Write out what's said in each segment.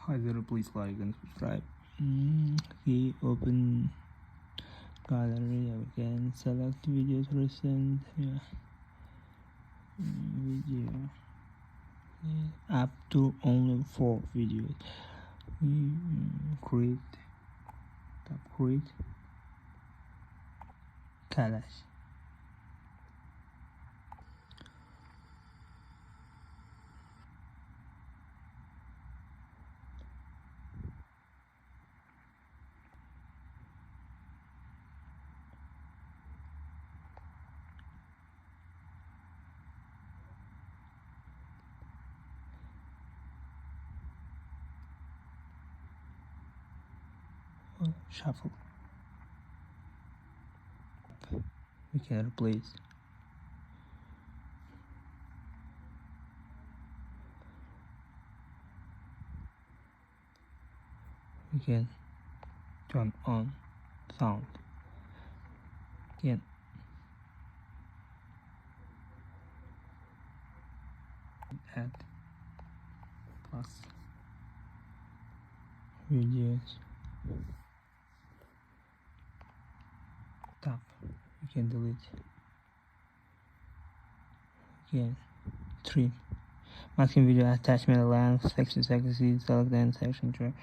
Hi there, please like and subscribe. Okay, open gallery. We can select videos recent. Video. Up to only 4 videos. Create. Tap create. Collage. Shuffle. We can replace. We can turn on sound. Again. Add plus videos. Tap. You can delete. Again. Trim. Masking video attachment length, section section, select and section to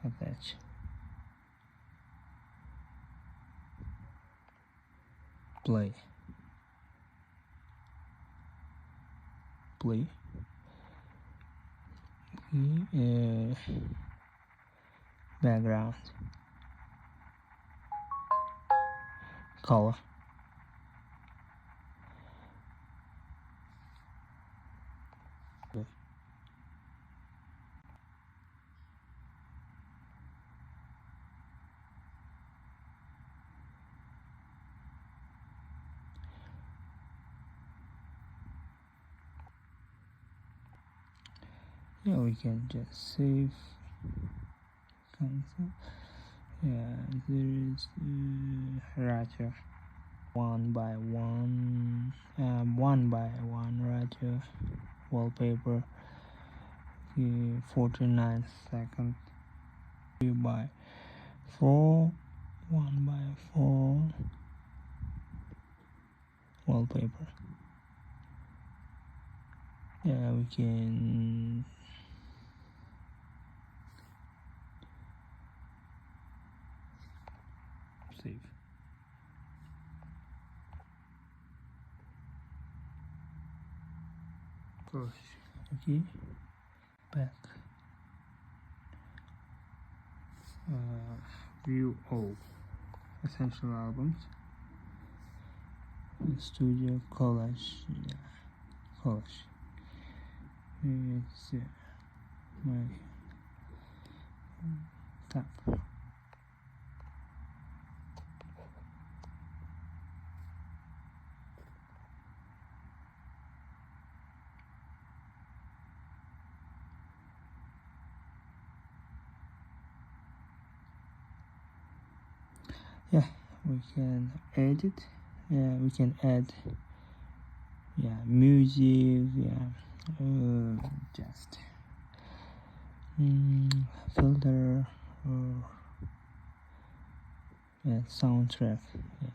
attach. Play. Background. Color. Yeah, we can just save, cancel. Yeah, there is ratio 1 by 1, 1 by 1 ratio wallpaper. 49 seconds. 2 by 4, 1 by 4 wallpaper. Yeah, we can save. Push. Okay. Back. View all essential albums. Studio collage. Yeah. Collage. It's my tap. Yeah, we can edit. Yeah, we can add. Yeah, music. Yeah, just filter or soundtrack. Yeah.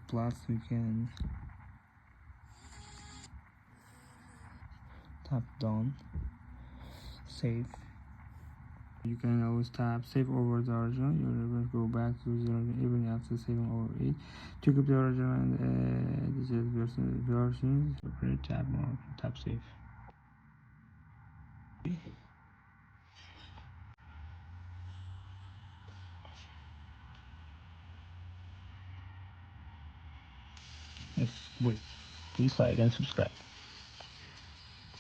Plus we can tap down, save. You can always tap save over the original. You'll never go back to the original even after saving over it. To keep the original and digital versions, tap more, tap save. Yes, wait. Please like and subscribe.